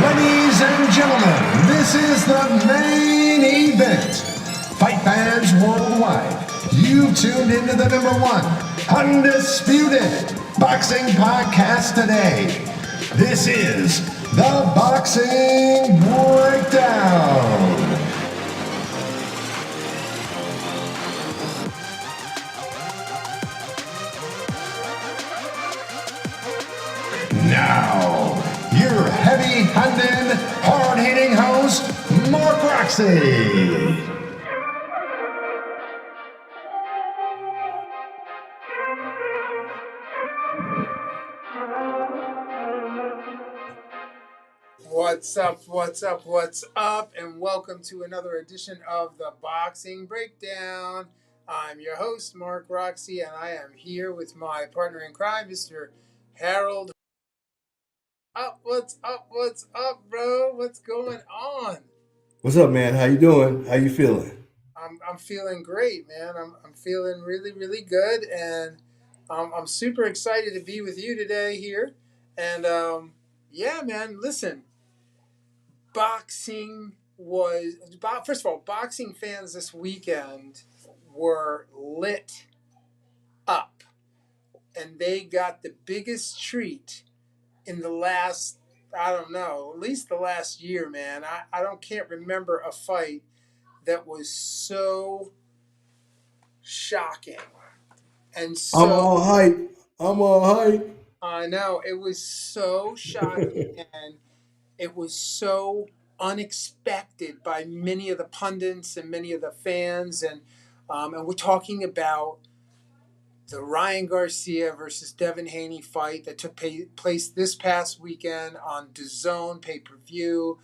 Ladies and gentlemen, this is the main event. Fight fans worldwide, you've tuned into the #1 undisputed boxing podcast today. This is the Boxing Breakdown. Now, your heavy-handed, hard-hitting host, Mark Roxy. What's up, and welcome to another edition of the Boxing Breakdown. I'm your host, Mark Roxy, and I am here with my partner in crime, Mr. Harold. What's up, bro? What's going on? What's up, man? How you doing? How you feeling? I'm feeling great, man. I'm feeling really good, and I'm super excited to be with you today here. And yeah, man, listen. First of all, boxing fans this weekend were lit up, and they got the biggest treat in the last, I don't know, at least the last year, man. Can't remember a fight that was so shocking and I'm so all hype. I'm all hype. I know it was so shocking and it was so unexpected by many of the pundits and many of the fans, and we're talking about the Ryan Garcia versus Devin Haney fight that took place this past weekend on DAZN pay-per-view.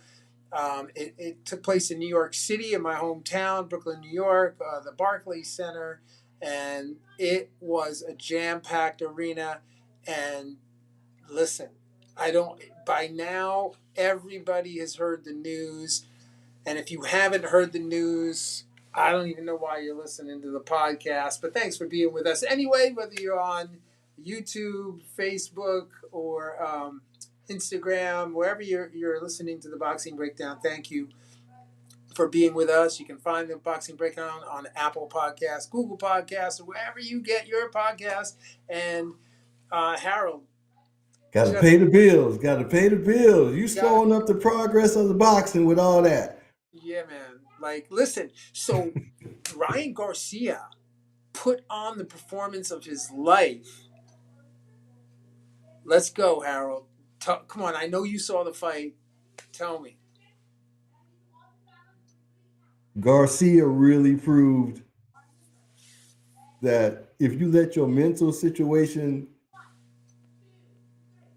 It took place in New York City, in my hometown, Brooklyn, New York, the Barclays Center, and it was a jam-packed arena. And listen, by now, everybody has heard the news. And if you haven't heard the news, I don't even know why you're listening to the podcast, but thanks for being with us. Anyway, whether you're on YouTube, Facebook, or Instagram, wherever you're listening to the Boxing Breakdown, thank you for being with us. You can find the Boxing Breakdown on Apple Podcasts, Google Podcasts, or wherever you get your podcasts. And Harold, Got to pay the bills. Got to pay the bills. You slowing up the progress of the boxing with all that. Yeah, man. Like, listen. So Ryan Garcia put on the performance of his life. Let's go, Harold. Come on. I know you saw the fight. Tell me. Garcia really proved that if you let your mental situation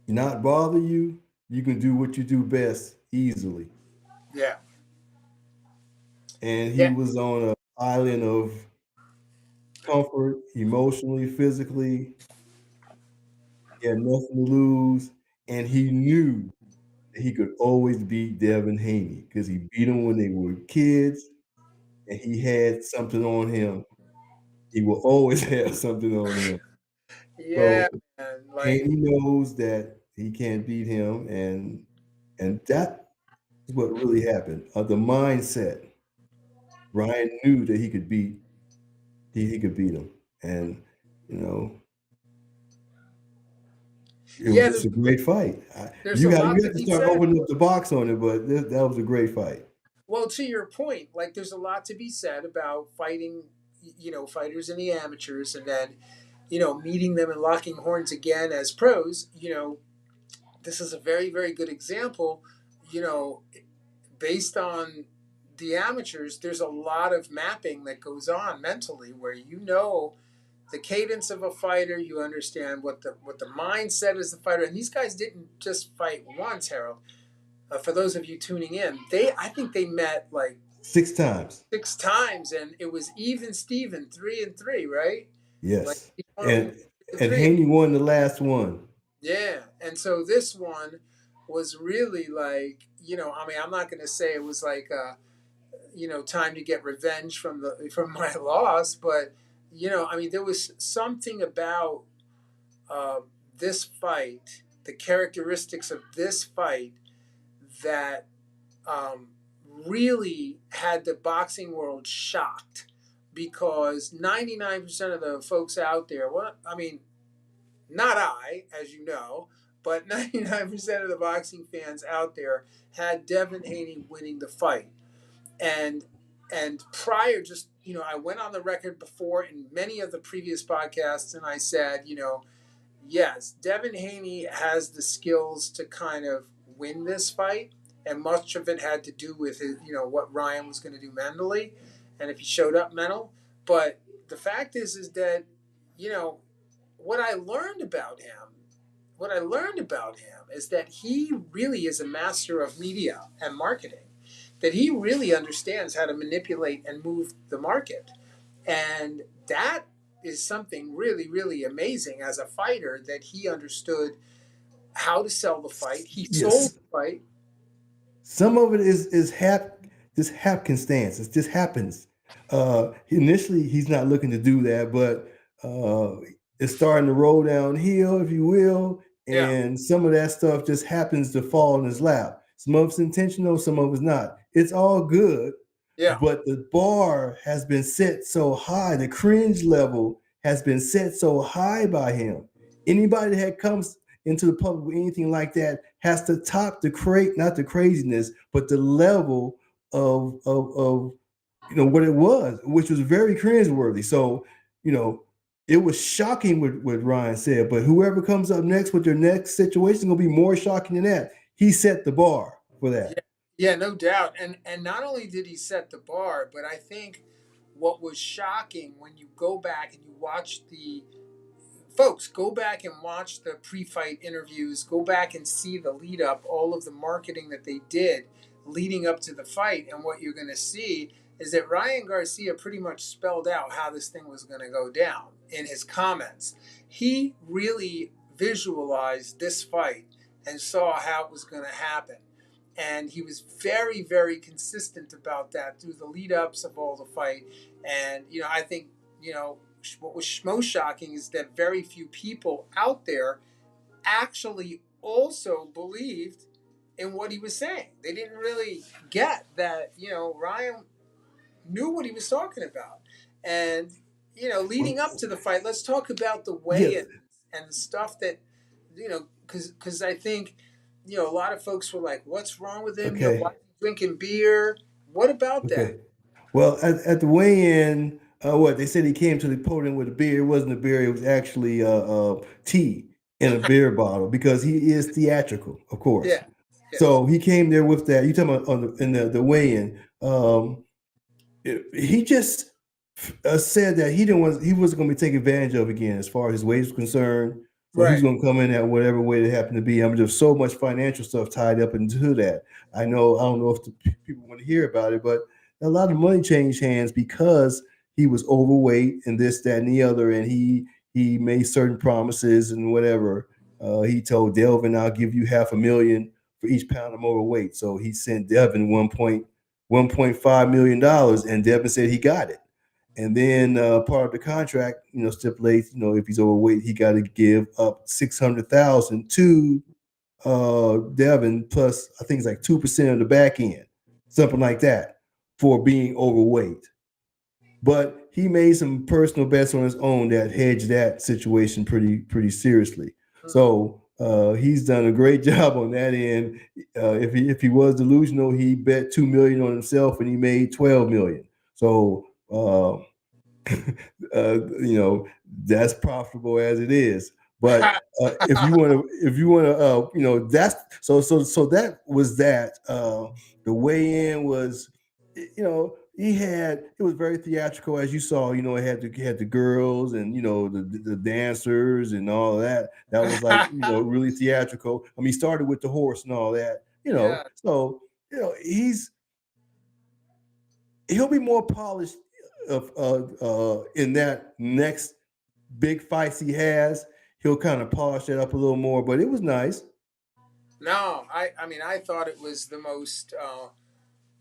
not bother you, you can do what you do best easily. Yeah. And he was on an island of comfort, emotionally, physically. He had nothing to lose, and he knew that he could always beat Devin Haney because he beat him when they were kids, and he had something on him. He will always have something on him. Yeah, So man. Like, Haney knows that he can't beat him, and that is what really happened. The mindset. Ryan knew that he could beat him, and you know it was just a great fight. there's You a got lot to to be start said. opening up the box on it, but that was a great fight. Well, to your point, like, there's a lot to be said about fighting, fighters and the amateurs, and then, meeting them and locking horns again as pros. This is a very, very good example. You know, based on the amateurs, there's a lot of mapping that goes on mentally where the cadence of a fighter, you understand what the mindset is the fighter, and these guys didn't just fight once, Harold. For those of you tuning in, I think they met like 6 times. 6 times, and it was even Steven 3-3, right? Like, Yes, and Haney won the last one. Yeah, and so this one was really like, I'm not going to say it was like, time to get revenge from my loss, but there was something about this fight, the characteristics of this fight that um, really had the boxing world shocked, because 99% of the folks out there, well, I mean, not I, as you know, but 99% of the boxing fans out there had Devin Haney winning the fight. And prior, just, I went on the record before in many of the previous podcasts, and I said, yes, Devin Haney has the skills to kind of win this fight, and much of it had to do with his, what Ryan was going to do mentally, and if he showed up mental. But the fact is that, you know, what I learned about him, is that he really is a master of media and marketing. That he really understands how to manipulate and move the market, and that is something really, really amazing as a fighter, that he understood how to sell the fight. He sold Yes. the fight. Some of it is just happenstance. It just happens. Initially, he's not looking to do that, but it's starting to roll downhill, if you will, Yeah, and some of that stuff just happens to fall in his lap. Some of it's intentional, some of it's not. It's all good, yeah, but the bar has been set so high. The cringe level has been set so high by him. Anybody that comes into the public with anything like that has to top not the craziness, but the level of what it was, which was very cringeworthy. So, you know, it was shocking what Ryan said, but whoever comes up next with their next situation is gonna be more shocking than that. He set the bar for yeah, that. yeah, no doubt. And not only did he set the bar, but I think what was shocking, when you go back and you watch the folks, go back and watch the pre-fight interviews, go back and see the lead up, all of the marketing that they did leading up to the fight, and what you're going to see is that Ryan Garcia pretty much spelled out how this thing was going to go down in his comments. He really visualized this fight and saw how it was going to happen, and he was very, very consistent about that through the lead ups of all the fight. And I think, what was most shocking is that very few people out there actually also believed in what he was saying. They didn't really get that, Ryan knew what he was talking about. And, leading up to the fight, let's talk about the weigh Yes. in and the stuff that, because I think, a lot of folks were like, what's wrong with him? Why Okay. is he drinking beer? What about that? Okay. Well, at the weigh-in, what they said he came to the podium with a beer. It wasn't a beer. It was actually tea in a beer bottle because he is theatrical, of course. Yeah. Yes. So he came there with that. You talking about in the weigh-in? He just said that he wasn't going to be taken advantage of again as far as his weight was concerned. So he was Right. going to come in at whatever weight it happened to be. I mean, there's so much financial stuff tied up into that. I don't know if the people want to hear about it, but a lot of money changed hands because he was overweight and this, that, and the other, and he made certain promises and whatever. He told Delvin, "I'll give you $500,000 for each pound I'm overweight." So he sent Devin $1.5 million, and Devin said he got it. And then part of the contract, stipulates, if he's overweight, he got to give up 600,000 to Devin, plus I think it's like 2% of the back end, something like that, for being overweight. But he made some personal bets on his own that hedged that situation pretty seriously. Mm. So he's done a great job on that end. If he was delusional, he bet 2 million on himself and he made 12 million. So that's profitable as it is. But if you want to, that's so that was that. The weigh in was, it was very theatrical, as you saw. It had the girls and the dancers and all of that. That was like really theatrical. I mean, he started with the horse and all that. Yeah. So he'll be more polished in that next big fights he has. He'll kind of polish that up a little more, but it was nice. No, I mean, I thought it was the most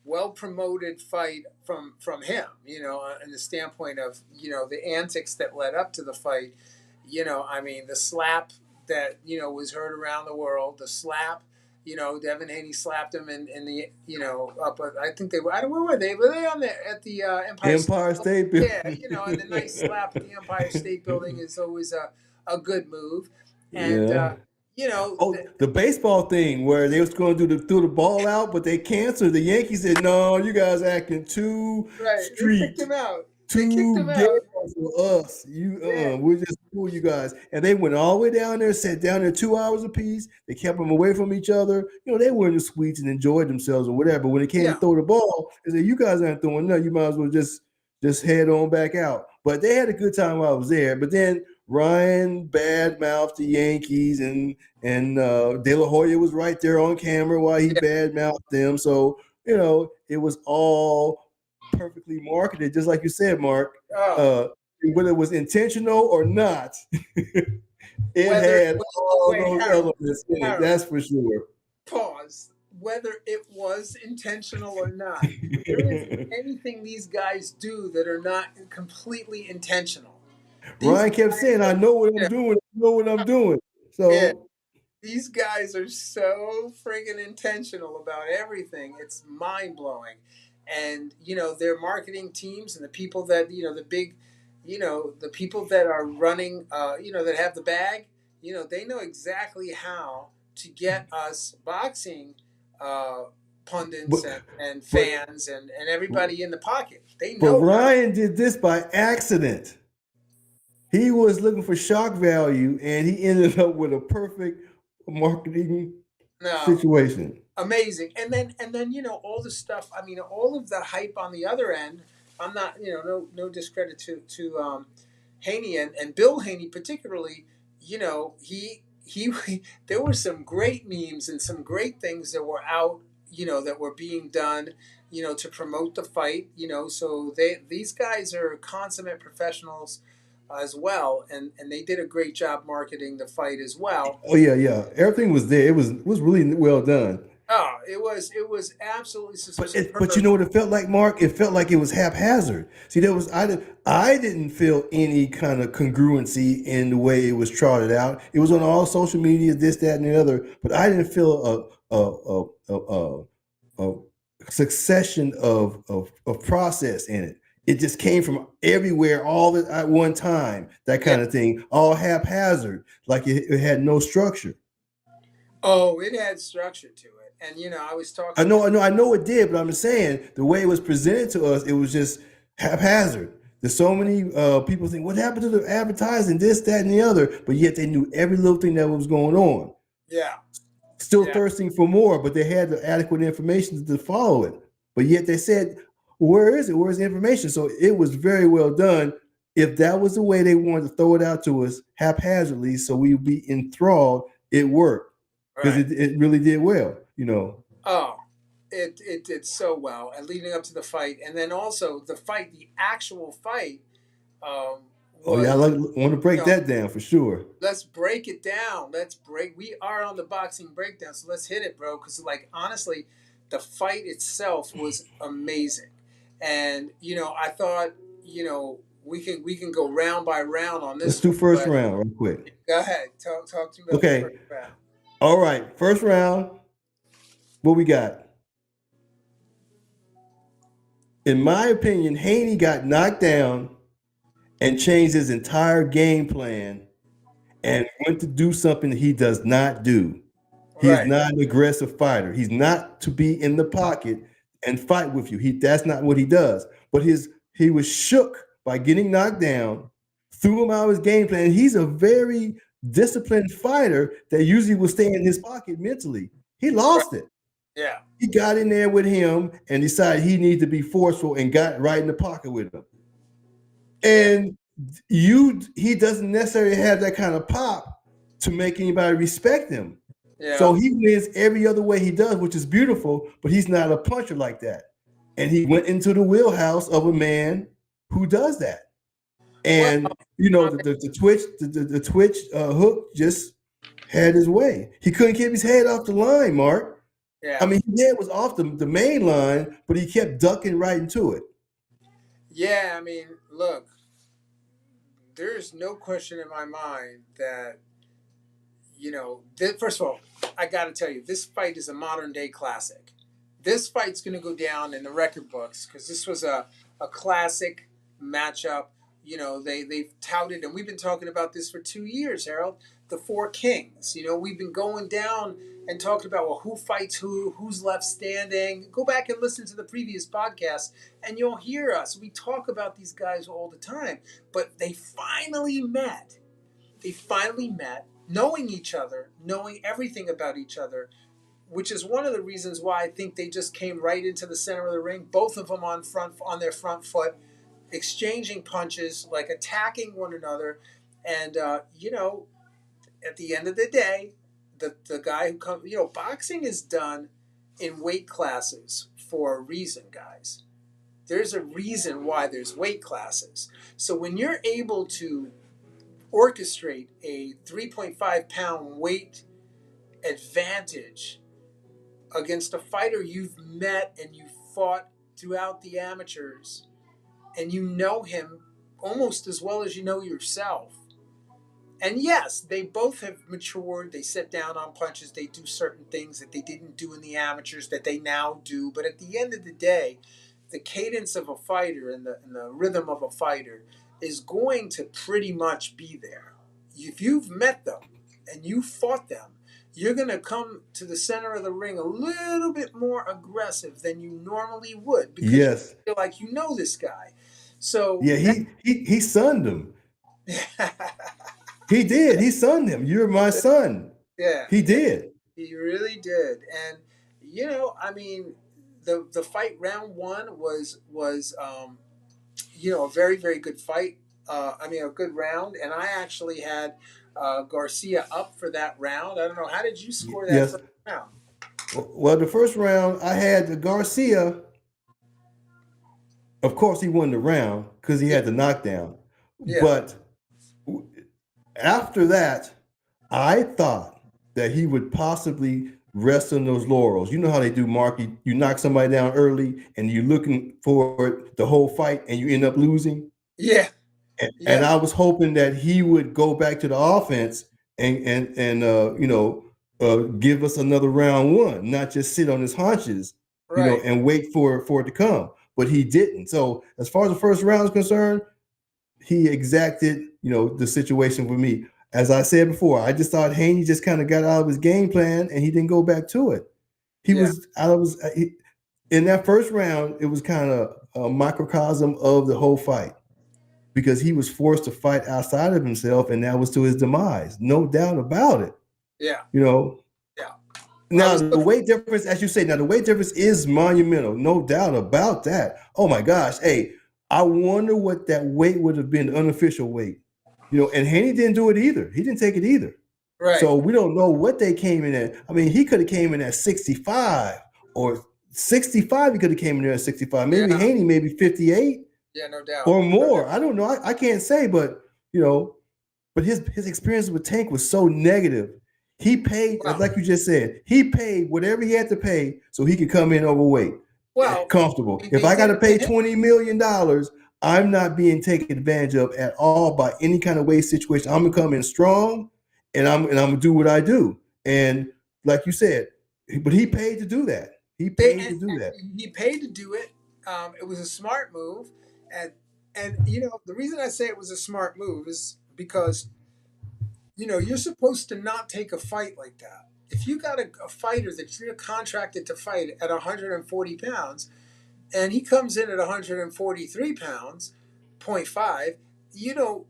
well promoted fight from him. In the standpoint of the antics that led up to the fight. I mean, the slap that was heard around the world, the slap Devin Haney slapped him in the up. I think they were. I don't know where were they. Were they on the at the Empire State Empire Building? State Yeah, Building. and the nice slap at the Empire State Building is always a good move. And Yeah. you know, Oh, the, the baseball thing where they was going to do throw the ball out, but they canceled. The Yankees said, "No, you guys acting too right? They kicked street, him out. They kicked too him ghetto out. for us. Yeah, We're just cool, you guys." And they went all the way down there, sat down there 2 hours apiece. They kept them away from each other. They were in the suites and enjoyed themselves or whatever. But when it came to yeah, throw the ball, they said, "You guys aren't throwing nothing. You might as well just head on back out." But they had a good time while I was there. But then Ryan badmouthed the Yankees, and De La Hoya was right there on camera while he yeah. badmouthed them. So it was all perfectly marketed, just like you said, Mark. Oh, Uh, whether it was intentional or not, it whether had all wait, those Harold, elements in it. Harold, That's for sure. pause. Whether it was intentional or not, there isn't anything these guys do that are not completely intentional. These Ryan kept guys saying, "I are, know what I'm yeah, doing. I know what I'm doing." yeah. So These guys are so friggin' intentional about everything. It's mind blowing. And, their marketing teams and the people that, the big, the people that are running, that have the bag, they know exactly how to get us boxing uh, pundits but and but fans and everybody in the pocket. They but know how to. Ryan did this by accident. He was looking for shock value, and he ended up with a perfect marketing No, situation. amazing. And then all the stuff. I mean, all of the hype on the other end. I'm not no discredit to Haney and Bill Haney particularly. He there were some great memes and some great things that were out. That were being done. To promote the fight. So these guys are consummate professionals as well, and they did a great job marketing the fight as well. Oh yeah, yeah. Everything was there. It was really well done. Oh, it was absolutely But you superb. know what it felt like, Mark? It felt like it was haphazard. See, I didn't feel any kind of congruency in the way it was trotted out. It was on all social media, this, that, and the other. But I didn't feel a succession of process in it. It just came from everywhere, all at one time. That Yeah. kind of thing, all haphazard, like it had no structure. Oh, it had structure to it, and I was I talking to. know, I know, I know it did, but I'm just saying the way it was presented to us, it was just haphazard. There's so many people think, what happened to the advertising, this, that, and the other, but yet they knew every little thing that was going on. Yeah, Still yeah, thirsting for more, but they had the adequate information to follow it. But yet they said, where is it? Where's the information? So it was very well done. If that was the way they wanted to throw it out to us haphazardly, so we'd be enthralled, it worked because right. it really did well. Oh, it did so well, and leading up to the fight, and then also the fight, the actual fight, um, Oh yeah, I was want to you break know that down for sure. let's break it down. Let's break. We are on the boxing breakdown, so let's hit it, bro. Because honestly, the fight itself was amazing, and I thought we can go round by round on Let's this do one, first but round real quick. go ahead. Talk to me about the Okay. first round. All right. First round. What we got? In my opinion, Haney got knocked down and changed his entire game plan and went to do something that he does not do. He is Right, not an aggressive fighter. He's not to be in the pocket and fight with you. That's not what he does. But he was shook by getting knocked down, threw him out of his game plan. He's a very disciplined fighter that usually will stay in his pocket mentally. He right, lost it. yeah, He got in there with him and decided he needed to be forceful and got right in the pocket with him. yeah, And he doesn't necessarily have that kind of pop to make anybody respect him. yeah. So he wins every other way he does, which is beautiful, but he's not a puncher like that. And he went into the wheelhouse of a man who does that. Well, And I the twitch hook just had his way. He couldn't keep his head off the line, Mark. I yeah, mean, his head was off the main line, but he kept ducking right into it. yeah. I mean, look, there's no question in my mind that first of all, I got to tell you, this fight is a modern day classic. This fight's going to go down in the record books because this was a classic matchup. You know, they've touted, and we've been talking about this for 2 years, Harold. The Four Kings. You know, we've been going down and talking about, well, who fights who, who's left standing. Go back and listen to the previous podcast, and you'll hear us. We talk about these guys all the time, but they finally met. They finally met, knowing each other, knowing everything about each other, which is one of the reasons why I think they just came right into the center of the ring. Both of them on their front foot, exchanging punches, like attacking one another, and you know, at the end of the day, the guy who comes, you know, boxing is done in weight classes for a reason, guys. There's a reason why there's weight classes. So when you're able to orchestrate a 3.5 pound weight advantage against a fighter you've met and you've fought throughout the amateurs, and you know him almost as well as you know yourself. And yes, they both have matured. They sit down on punches. They do certain things that they didn't do in the amateurs that they now do. But at the end of the day, the cadence of a fighter and the rhythm of a fighter is going to pretty much be there. If you've met them and you fought them, you're going to come to the center of the ring a little bit more aggressive than you normally would because you Yes. feel like you know this guy. So Yeah, he sunned him. He did. He sunned him. You're my son. yeah, He did. he really did. And you know, I mean, the fight round one was you know, a very very good fight. I mean, a good round, and I actually had Garcia up for that round. I don't know, how did you score that Yes. first round? Well, the first round I had the Garcia. Of course, he won the round because he Yeah, had the knockdown. yeah, But after that, I thought that he would possibly rest on those laurels. You know how they do, Mark. You knock somebody down early and you're looking for it the whole fight and you end up losing. yeah, And yeah. I was hoping that he would go back to the offense and give us another round one, not just sit on his haunches, Right. and wait for it to come. But he didn't. So as far as the first round is concerned, he exacted, the situation for me. As I said before, I just thought Haney just kind of got out of his game plan and he didn't go back to it. He Yeah. was out of his. In that first round, it was kind of a microcosm of the whole fight because he was forced to fight outside of himself, and that was to his demise. No doubt about it. Yeah. You know. Yeah. I Now was the looking. weight difference, as you say, now the weight difference is monumental, no doubt about that. Oh my gosh, hey, I wonder what that weight would have been, the unofficial weight. And Haney didn't do it either. He didn't take it either. Right. So we don't know what they came in at. I mean, he could have came in at 65 or 65. He could have came in there at 65. Maybe Yeah. Haney, maybe 58 Yeah. No doubt. or No more. doubt. I don't know. I can't say, but his experience with Tank was so negative. He paid, Well. like you just said, he paid whatever he had to pay so he could come in overweight, Well. comfortable. They If I got did to it to pay him. $20 million, I'm not being taken advantage of at all by any kind of weight situation. I'm gonna come in strong, and I'm gonna do what I do. And like you said, but he paid to do that. He They paid to do that. and he paid to do it. It was a smart move, and you know the reason I say it was a smart move is because you know you're supposed to not take a fight like that. If you got a fighter that you're contracted to fight at 140 pounds, and he comes in at 143 pounds, point five, you know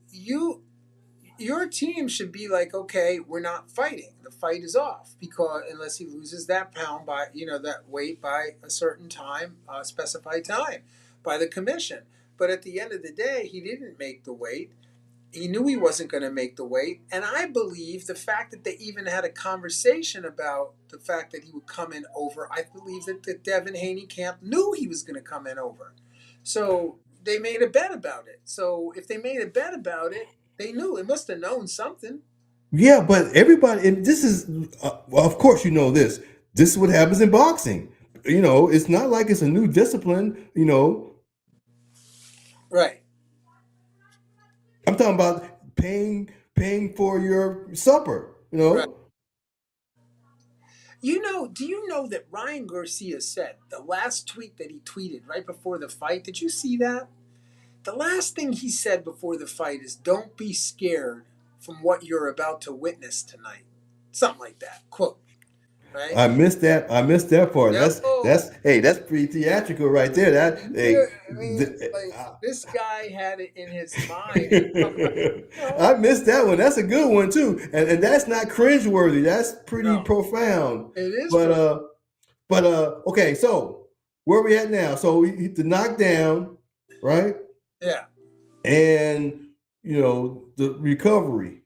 your team should be like, okay, we're not fighting. The fight is off because unless he loses that pound by that weight by a certain time, specified time by the commission. But at the end of the day, he didn't make the weight. He knew he wasn't going to make the weight, and I believe the fact that they even had a conversation about the fact that he would come in over. I believe that the Devin Haney camp knew he was going to come in over, so they made a bet about it. So if they made a bet about it, they knew it must have known something. Yeah, but everybody, and this is, well, of course, this. This is what happens in boxing. It's not like it's a new discipline. Right. I'm talking about paying for your supper. Right. Do you know that Ryan Garcia said the last tweet that he tweeted right before the fight? Did you see that? The last thing he said before the fight is, "Don't be scared from what you're about to witness tonight." Something like that. Quote, right? I missed that. I missed that part. That's Yo, hey, that's pretty theatrical right there. That hey, I mean, like this guy had it in his mind. You know, I missed that one. That's a good one too, and that's not cringeworthy. That's pretty no, profound. it is. But okay. So where we at now? So the knockdown, right? Yeah, And the recovery,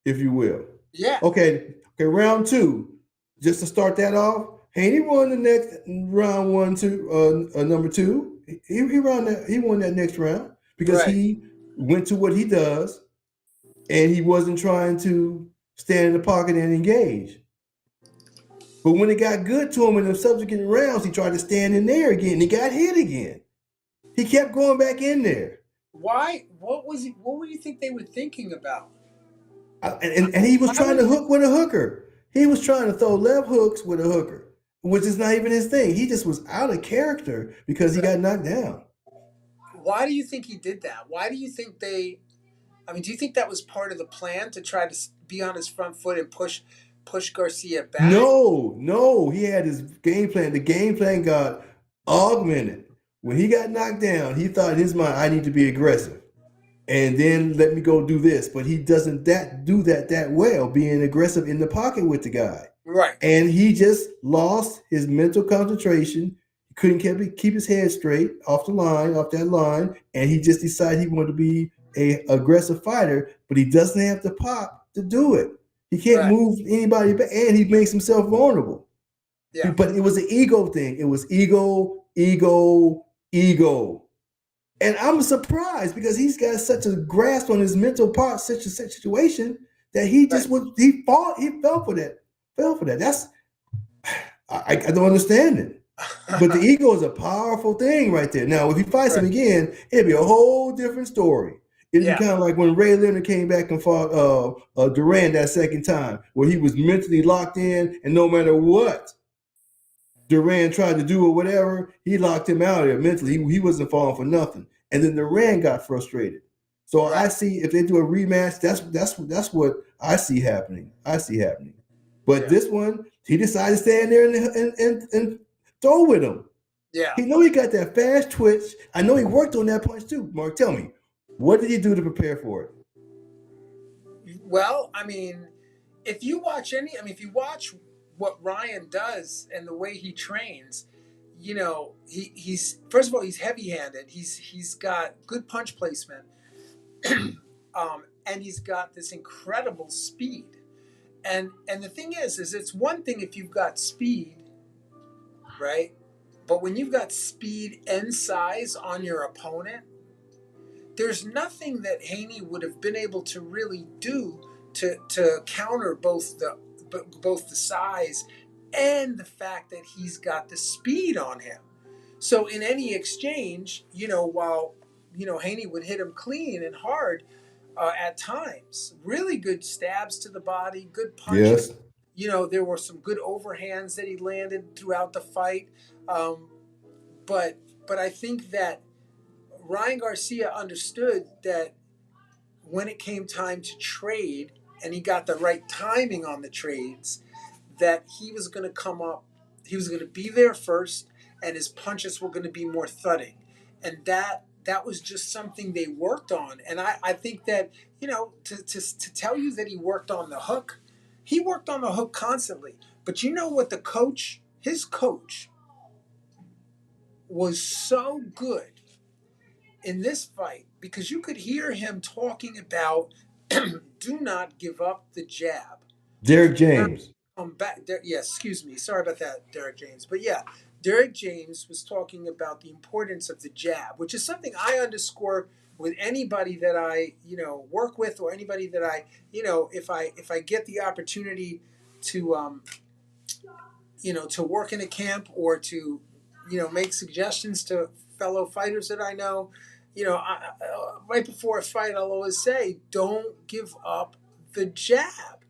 if you will. yeah, Okay, round two. Just to start that off, Haney won the next round one, two, number two. He won that next round because right. he went to what he does and he wasn't trying to stand in the pocket and engage. But when it got good to him in the subsequent rounds, he tried to stand in there again and he got hit again. He kept going back in there. Why? What was he? What would you think they were thinking about? And he was Why trying would to they? hook with a hooker. He was trying to throw left hooks with a hooker, which is not even his thing. He just was out of character because he got knocked down. Why do you think he did that? Why do you think they? I mean, do you think that was part of the plan to try to be on his front foot and push Garcia back? No, he had his game plan. The game plan got augmented. When he got knocked down, he thought in his mind, I need to be aggressive. And then let me go do this. But he doesn't do that well, being aggressive in the pocket with the guy. Right. And he just lost his mental concentration. He couldn't keep his head straight off that line, and he just decided he wanted to be a aggressive fighter, but he doesn't have the pop to do it. He can't Right. move anybody back, and he makes himself vulnerable. Yeah. But it was an ego thing. It was ego, ego, ego. And I'm surprised because he's got such a grasp on his mental part, such a situation that he just Right. he fell for that. Fell for that. That's I don't understand it. But the ego is a powerful thing right there. Now, if he fights him Right. again, it'd be a whole different story. It'd be Yeah. kind of like when Ray Leonard came back and fought Duran that second time, where he was mentally locked in, and no matter what Duran tried to do or whatever, he locked him out there mentally. He wasn't falling for nothing. And then Duran got frustrated. So I Right. see if they do a rematch, that's what I see happening. But Yeah. this one, he decided to stand there and throw with him. Yeah. He know he got that fast twitch. I know he worked on that punch too. Mark, tell me, what did he do to prepare for it? Well, I mean, if you watch if you watch what Ryan does and the way he trains, he's first of all he's heavy-handed. He's got good punch placement, and he's got this incredible speed. And the thing is it's one thing if you've got speed, right? But when you've got speed and size on your opponent, there's nothing that Haney would have been able to really do to counter both the size and the fact that he's got the speed on him. So in any exchange, while Haney would hit him clean and hard at times, really good stabs to the body, good punches. Yes. There were some good overhands that he landed throughout the fight. Um, but I think that Ryan Garcia understood that when it came time to trade and he got the right timing on the trades, that he was going to come up, he was going to be there first, and his punches were going to be more thudding. And that was just something they worked on. And I think that, to tell you that he worked on the hook constantly. But you know what his coach was so good in this fight because you could hear him talking about do not give up the jab. Derek James. Come back there. Yeah, excuse me. Sorry about that, Derek James. But yeah, Derek James was talking about the importance of the jab, which is something I underscore with anybody that I, work with or anybody that I, if I get the opportunity to to work in a camp or to, make suggestions to fellow fighters that I know, right before a fight, I'll always say, don't give up the jab.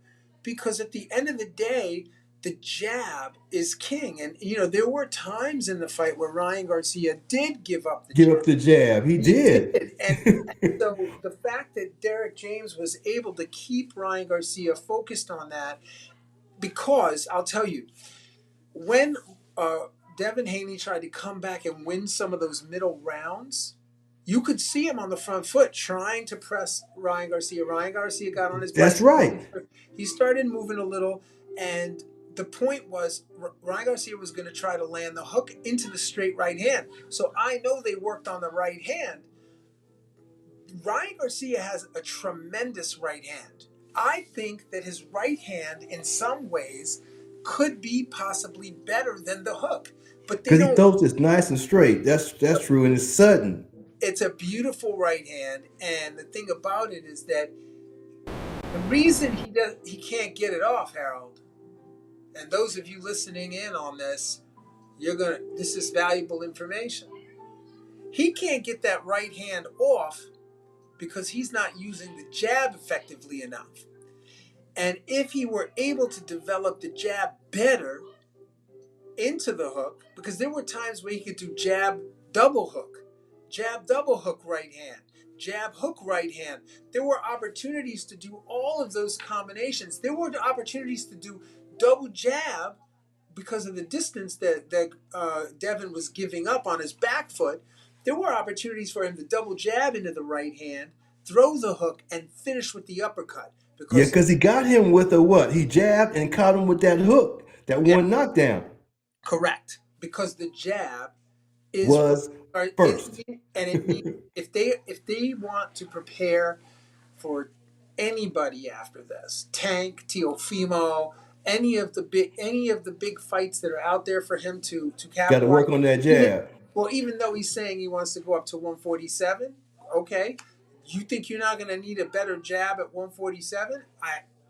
Because at the end of the day, the jab is king. And, there were times in the fight where Ryan Garcia did give up the Give jab. up the jab. He He did. did. And so the fact that Derek James was able to keep Ryan Garcia focused on that, because I'll tell you, when Devin Haney tried to come back and win some of those middle rounds, you could see him on the front foot trying to press Ryan Garcia. Ryan Garcia got on his That's bicycle. right. He started moving a little, and the point was Ryan Garcia was going to try to land the hook into the straight right hand. So I know they worked on the right hand. Ryan Garcia has a tremendous right hand. I think that his right hand, in some ways, could be possibly better than the hook, but they Because he don't. throws this nice and straight. That's true, and it's sudden. It's a beautiful right hand, and the thing about it is that the reason he can't get it off, Harold, and those of you listening in on this, this is valuable information. He can't get that right hand off because he's not using the jab effectively enough. And if he were able to develop the jab better into the hook, because there were times where he could do jab double hook right hand, jab hook right hand. There were opportunities to do all of those combinations. There were opportunities to do double jab because of the distance that Devin was giving up on his back foot. There were opportunities for him to double jab into the right hand, throw the hook, and finish with the uppercut. Yeah, Because because he got him with a what? He jabbed and caught him with that hook, that yeah, one knockdown correct. Because the jab is what was is, first. and it means if they want to prepare for anybody after this, Tank, Teofimo, any of the big fights that are out there for him to Got to capitalize. work on that Even jab. even though he's saying he wants to go up to 147, okay, you think you're not going to need a better jab at 147?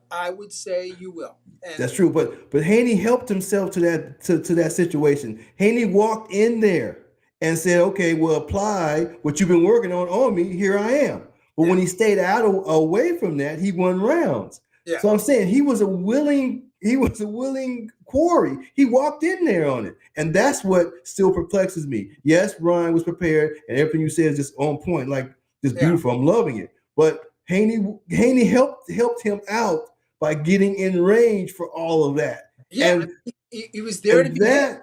I would say you will. And That's true, but Haney helped himself to that situation. Haney walked in there and said, "Okay, well, apply what you've been working on me. Here I am." But yeah, when he stayed away from that, he won rounds. yeah, So I'm saying he was a willing quarry. He walked in there on it, and that's what still perplexes me. Yes, Ryan was prepared, and everything you said is just on point, like just yeah, beautiful. I'm loving it. But Haney helped him out by getting in range for all of that. yeah. And He was there to and be hit.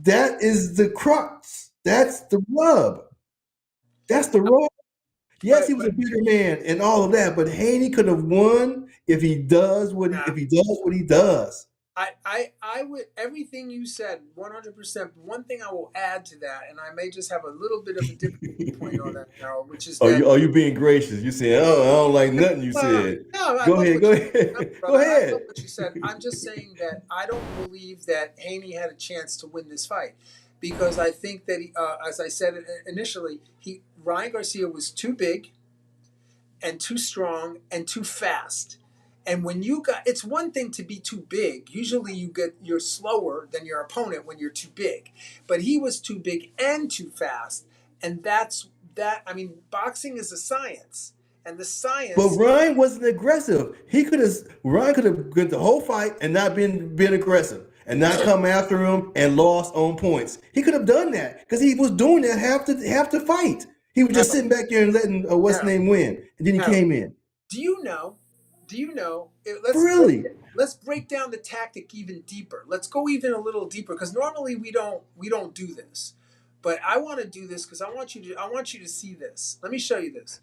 that is the crux. That's the rub. That's the rub. Yes, But he was a bigger man and all of that, but Haney could have won if he does what nah, he does. I would, everything you said 100%. One thing I will add to that, and I may just have a little bit of a different point on that, Harold, which is that, Are you being gracious? You saying, "Oh, I don't like nothing you well, said." no, I Go love ahead, what go you said, no, ahead, go brother. I love ahead. what you said. I'm just saying that I don't believe that Haney had a chance to win this fight, because I think that as I said initially, Ryan Garcia was too big and too strong and too fast. And when it's one thing to be too big. Usually you're slower than your opponent when you're too big. But he was too big and too fast. And I mean, boxing is a science. And the But science, Ryan wasn't aggressive. Ryan could have gone the whole fight and not been aggressive and not come after him and lost on points. He could have done that because he was doing that half the fight. He was just Harold, sitting back there and letting what's Harold, name win, and then he Harold, came in. do you know? Do you know? Really? Let's break down the tactic even deeper. Let's go even a little deeper, because normally we don't do this, but I want to do this because I want you to see this. Let me show you this.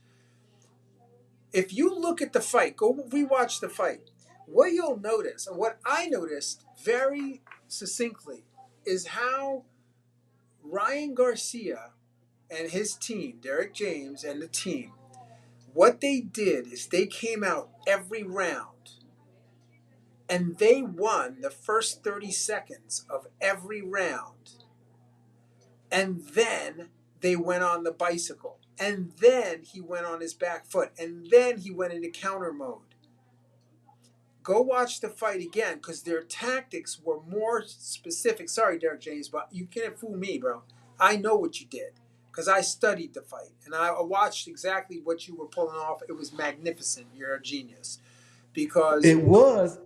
If you look at the fight, go rewatch the fight. What you'll notice, and what I noticed very succinctly, is how Ryan Garcia and his team, Derek James and the team, what they did is they came out every round and they won the first 30 seconds of every round. And then they went on the bicycle. And then he went on his back foot. And then he went into counter mode. Go watch the fight again, because their tactics were more specific. Sorry, Derek James, but you can't fool me, bro. I know what you did, because I studied the fight. And I watched exactly what you were pulling off. It was magnificent. You're a genius. Because It was,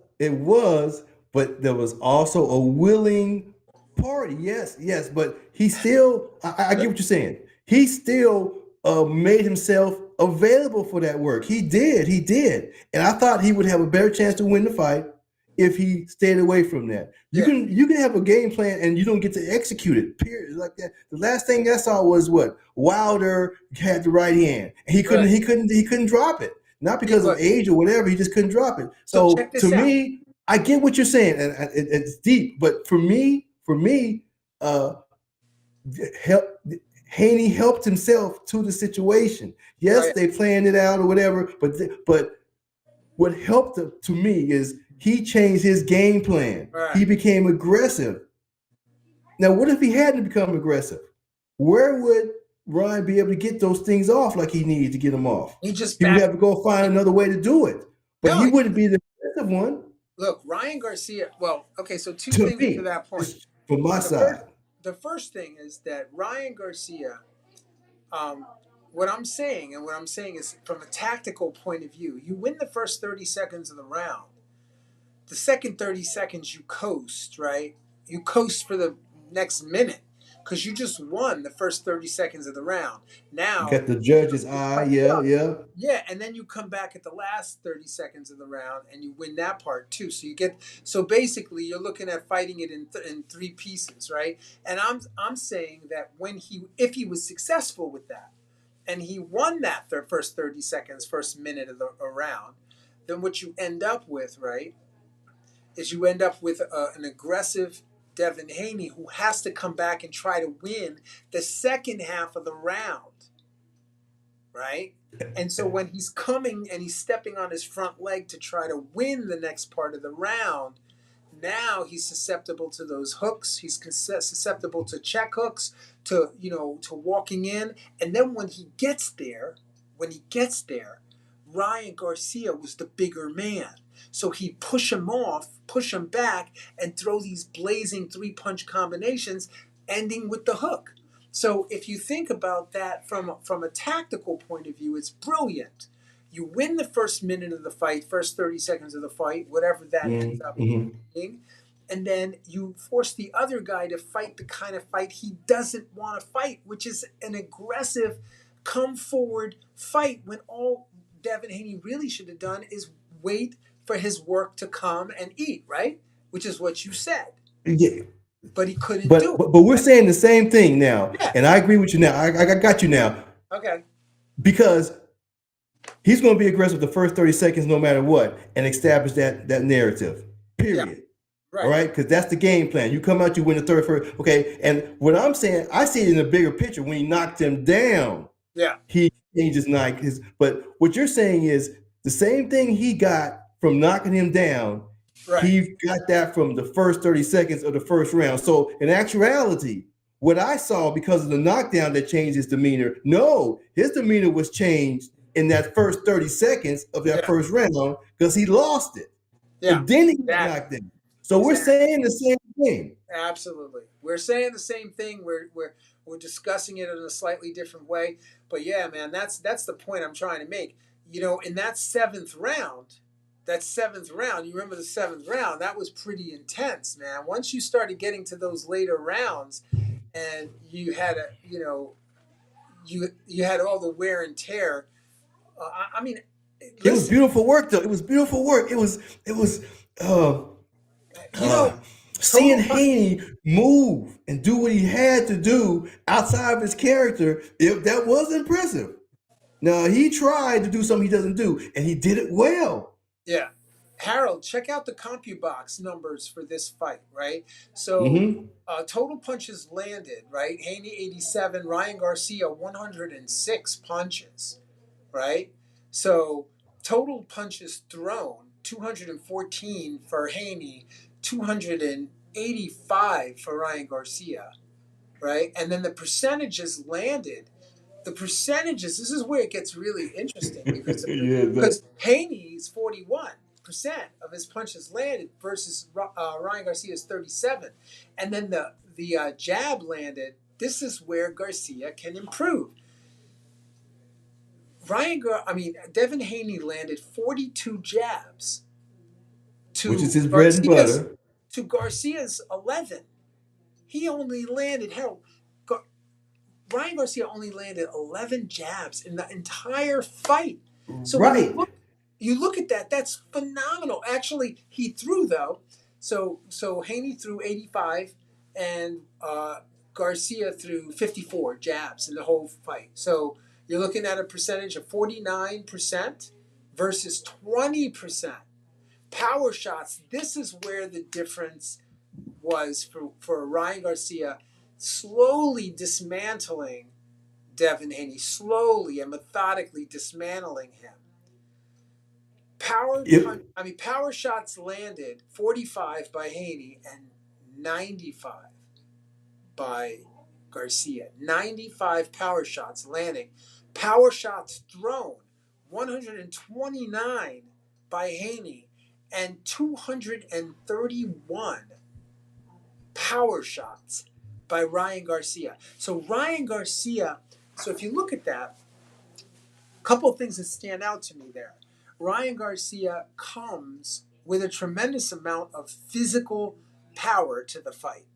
but there was also a willing party. Yes, yes, but he still. I get what you're saying. He still made himself available for that work. He did, and I thought he would have a better chance to win the fight if he stayed away from that. You can have a game plan and you don't get to execute it. Period. Like that. The last thing I saw was what Wilder had the right hand. He couldn't drop it. Not because of age or whatever. He just couldn't drop it. So So check this to out. me, I get what you're saying, and it's deep. But for me, uh, help. Haney helped himself to the situation. Yes, Right. they planned it out or whatever, but what helped to me is he changed his game plan. Right. He became aggressive. Now, what if he hadn't become aggressive? Where would Ryan be able to get those things off like he needed to get them off? He just He would backed. have to go find another way to do it. But No, he wouldn't be the aggressive one look, Ryan Garcia. Well, okay, so two to things to me, that point. just from my The side. the first thing is that Ryan Garcia, what I'm saying is from a tactical point of view, you win the first 30 seconds of the round. The second 30 seconds you coast, right? You coast for the next minute because you just won the first 30 seconds of the round. Now, Got the judge's eye. yeah, and then you come back at the last 30 seconds of the round and you win that part too. So basically you're looking at fighting it in three pieces, right? And I'm saying that if he was successful with that and he won that first 30 seconds, first minute of the round, then what you end up with, right, is you end up with an aggressive Devin Haney who has to come back and try to win the second half of the round, right? And so when he's coming and he's stepping on his front leg to try to win the next part of the round, now he's susceptible to those hooks. He's susceptible to check hooks, to walking in. And then when he gets there, Ryan Garcia was the bigger man. So he'd push him off, push him back, and throw these blazing three-punch combinations, ending with the hook. So if you think about that from a tactical point of view, it's brilliant. You win the first minute of the fight, first 30 seconds of the fight, whatever that ends up being, and then you force the other guy to fight the kind of fight he doesn't want to fight, which is an aggressive, come forward fight when all Devin Haney really should have done is wait for his work to come and eat, right? Which is what you said. Yeah. But he couldn't do it. But we're saying the same thing now. Yeah. And I agree with you now. I got you now. Okay. Because he's going to be aggressive the first 30 seconds no matter what and establish that narrative. Period. Yeah. Right. All right? Because that's the game plan. You come out, you win the third, first. Okay. And what I'm saying, I see it in a bigger picture. When he knocked him down, yeah, he changed his night. But what you're saying is the same thing he got from knocking him down. Right. He got that from the first 30 seconds of the first round. So in actuality, what I saw because of the knockdown that changed his demeanor, no, his demeanor was changed in that first 30 seconds of that first round because he lost it. Yeah. And then he got knocked down. So we're saying the same thing. Absolutely. We're saying the same thing. We're discussing it in a slightly different way. But yeah, man, that's the point I'm trying to make. In that seventh round, you remember the seventh round, that was pretty intense, man. Once you started getting to those later rounds and you had you had all the wear and tear. It was beautiful work though. It was beautiful work. It was seeing Haney move and do what he had to do outside of his character, that was impressive. Now, he tried to do something he doesn't do, and he did it well. Yeah. Harold, check out the CompuBox numbers for this fight, right? So total punches landed, right? Haney 87, Ryan Garcia 106 punches, right? So total punches thrown 214 for Haney, 285 for Ryan Garcia, right? And then the percentages landed. This is where it gets really interesting because Haney's 41% of his punches landed versus Ryan Garcia's 37%. And then the jab landed. This is where Garcia can improve. Devin Haney landed 42 jabs. Which is his bread and butter. to Garcia's 11. He only landed, hell, Ryan Garcia only landed 11 jabs in the entire fight. So when Right. you look at that, that's phenomenal. Actually, he threw though. So Haney threw 85, and Garcia threw 54 jabs in the whole fight. So you're looking at a percentage of 49% versus 20%. Power shots. This is where the difference was for Ryan Garcia, slowly dismantling Devin Haney, slowly and methodically dismantling him. Power shots landed 45 by Haney and 95 by Garcia. 95 power shots landing. Power shots thrown 129 by Haney and 231 power shots by Ryan Garcia. So Ryan Garcia, so if you look at that, a couple of things that stand out to me there. Ryan Garcia comes with a tremendous amount of physical power to the fight.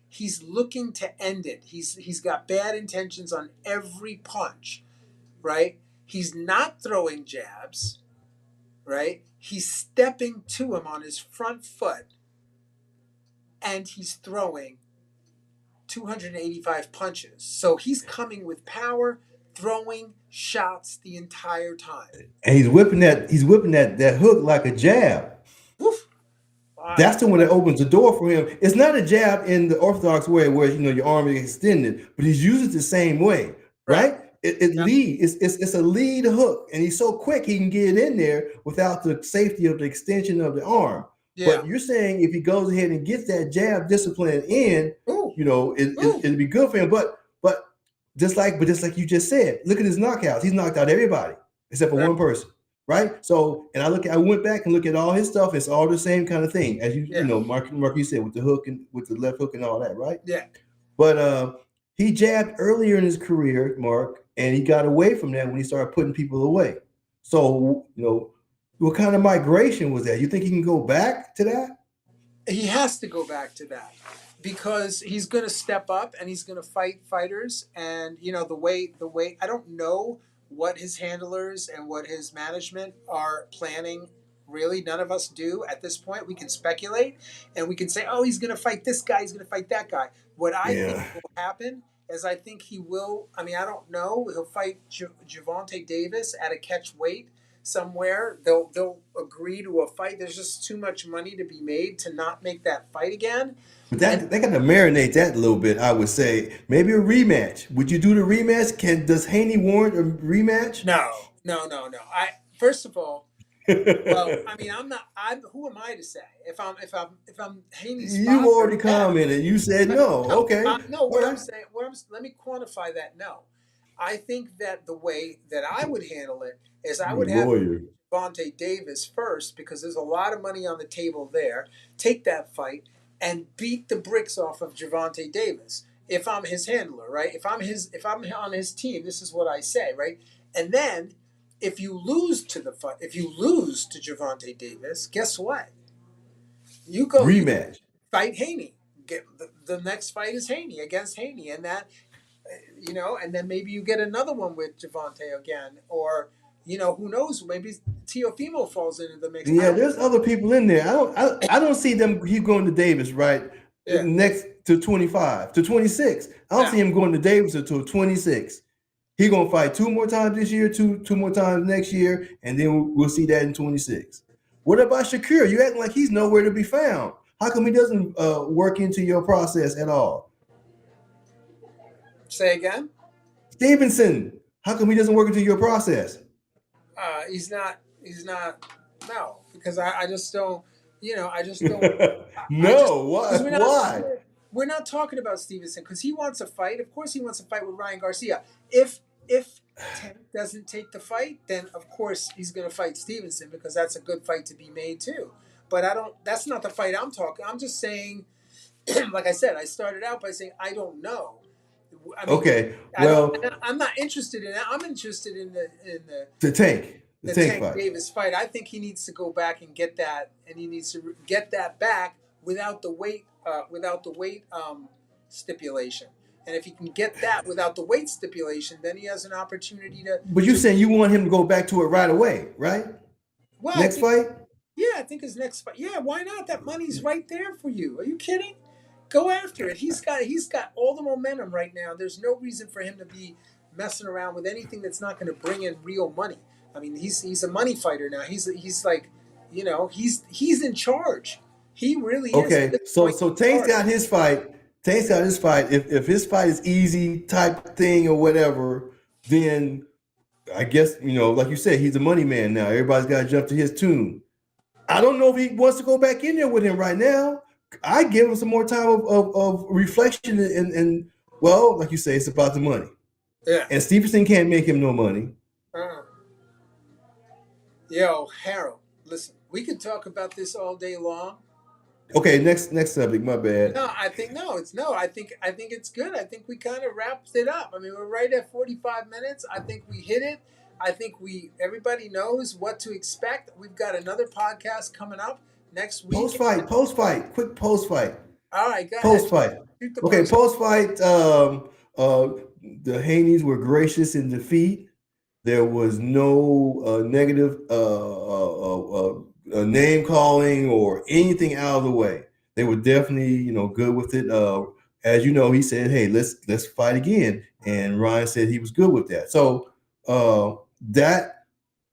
He's looking to end it. He's got bad intentions on every punch, right? He's not throwing jabs, right? He's stepping to him on his front foot, and he's throwing 285 punches. So he's coming with power, throwing shots the entire time. And he's whipping that hook like a jab. Woof. That's the one that opens the door for him. It's not a jab in the orthodox way where your arm is extended, but he's using it the same way, right? It's a lead hook, and he's so quick he can get in there without the safety of the extension of the arm. Yeah. But you're saying if he goes ahead and gets that jab discipline in, it'll be good for him. But just like you just said, look at his knockouts. He's knocked out everybody except for one person, right? So, and I went back and looked at all his stuff. It's all the same kind of thing as Mark, you said with the hook and with the left hook and all that, right? Yeah. But he jabbed earlier in his career, Mark, and he got away from that when he started putting people away. So, what kind of migration was that? You think he can go back to that? He has to go back to that because he's going to step up and he's going to fight fighters. And, the way I don't know what his handlers and what his management are planning. Really, none of us do at this point. We can speculate and we can say, oh, he's going to fight this guy. He's going to fight that guy. What I think will happen is I think he will. I mean, I don't know. He'll fight Gervonta Davis at a catch weight somewhere. They'll agree to a fight. There's just too much money to be made to not make that fight again. But they got to marinate that a little bit. I would say maybe a rematch. Would you do the rematch? Does Haney warrant a rematch? No. First of all, well, I mean, who am I to say if I'm Haney's? You've already commented. You said no. Okay. No, I'm saying, let me quantify that. No, I think that the way that I would handle it is I would have Gervonta Davis first because there's a lot of money on the table there. Take that fight and beat the bricks off of Gervonta Davis. If I'm his handler, right? If I'm on his team, this is what I say, right? And then if you lose to Gervonta Davis, guess what? You go rematch. Fight Haney. Get the next fight is Haney against Haney, and that and then maybe you get another one with Gervonta again, or who knows? Maybe Teofimo falls into the mix. Yeah, there's other people in there. I don't see them. He going to Davis right next to 25 to 26. I don't see him going to Davis until 26. He gonna fight 2 more times this year, two more times next year, and then we'll see that in 26. What about Shakur? You acting like he's nowhere to be found. How come he doesn't work into your process at all? Say again. Stevenson. How come he doesn't work into your process? He's not. No, because I just don't. I just don't. No. Why? We're not talking about Stevenson because he wants a fight. Of course, he wants a fight with Ryan Garcia. If Tank doesn't take the fight, then of course he's going to fight Stevenson because that's a good fight to be made too. But that's not the fight I'm talking. I'm just saying, like I said, I started out by saying I don't know. I mean, okay. Well, I'm not interested in that. I'm interested in the Tank fight. Davis fight. I think he needs to go back and get that, and he needs to get that back without the weight stipulation. And if he can get that without the weight stipulation, then he has an opportunity to. But you're saying you want him to go back to it right away, right? Well, Next fight? Yeah, I think his next fight. Yeah, why not? That money's right there for you. Are you kidding? Go after it. He's got all the momentum right now. There's no reason for him to be messing around with anything that's not going to bring in real money. I mean, he's a money fighter now. He's like, he's in charge. He really is. Okay, so Tank's got his fight. Tank's got his fight. If his fight is easy type thing or whatever, then I guess, like you said, he's a money man now. Everybody's got to jump to his tune. I don't know if he wants to go back in there with him right now. I give him some more time of reflection and well, like you say, it's about the money. Yeah. And Stevenson can't make him no money. Yo, Harold, listen, we could talk about this all day long. Okay, next subject. My bad. I think it's good. I think we kind of wrapped it up. I mean, we're right at 45 minutes. I think we hit it. I think everybody knows what to expect. We've got another podcast coming up next week. Post fight, quick post fight. All right, go post ahead. Fight. Okay, post fight. The Haneys were gracious in defeat. There was no negative name calling or anything out of the way. They were definitely, good with it. As you know, he said, "Hey, let's fight again," and Ryan said he was good with that. So that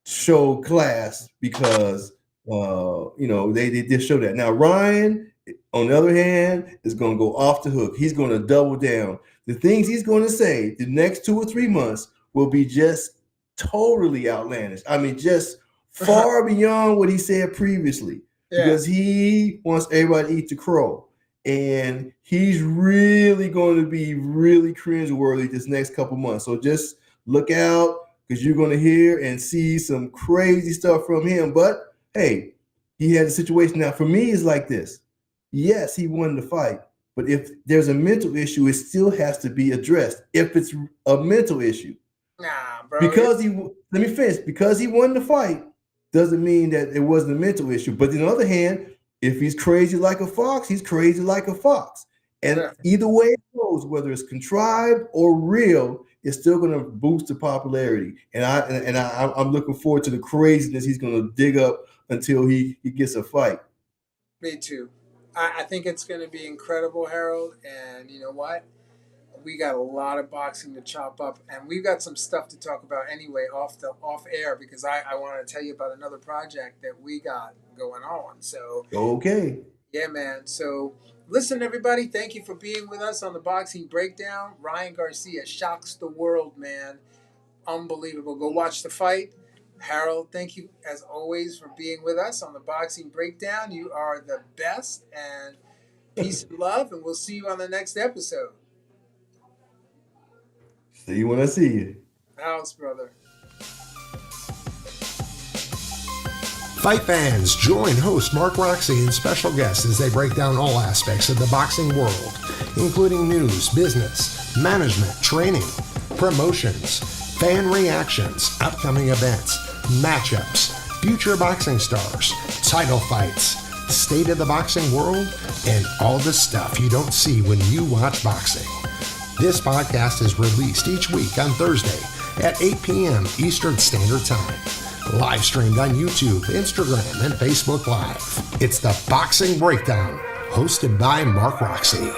showed class because they did show that. Now Ryan, on the other hand, is going to go off the hook. He's going to double down. The things he's going to say the next 2 or 3 months will be just totally outlandish. I mean, just far beyond what he said previously, because he wants everybody to eat the crow. And he's really going to be really cringeworthy this next couple months. So just look out, because you're going to hear and see some crazy stuff from him. But hey, he had a situation. Now, for me, it's like this. Yes, he won the fight. But if there's a mental issue, it still has to be addressed. If it's a mental issue. Nah, bro. Because let me finish. Because he won the fight doesn't mean that it wasn't a mental issue. But on the other hand, if he's crazy like a fox, he's crazy like a fox. And either way it goes, whether it's contrived or real, it's still going to boost the popularity. And I'm looking forward to the craziness he's going to dig up until he gets a fight. Me too. I think it's going to be incredible, Harold. And you know what? We got a lot of boxing to chop up, and we've got some stuff to talk about anyway off air, because I want to tell you about another project that we got going on. So okay, yeah, man. So listen, everybody, thank you for being with us on the Boxing Breakdown. Ryan Garcia shocks the world, man. Unbelievable. Go watch the fight. Harold, thank you as always for being with us on the Boxing Breakdown. You are the best, and peace and love, and we'll see you on the next episode. See you when I see you. House, brother. Fight fans, join host Mark Roxy and special guests as they break down all aspects of the boxing world, including news, business, management, training, promotions, fan reactions, upcoming events, matchups, future boxing stars, title fights, state of the boxing world, and all the stuff you don't see when you watch boxing. This podcast is released each week on Thursday at 8 p.m. Eastern Standard Time. Live streamed on YouTube, Instagram, and Facebook Live. It's the Boxing Breakdown, hosted by Mark Roxy.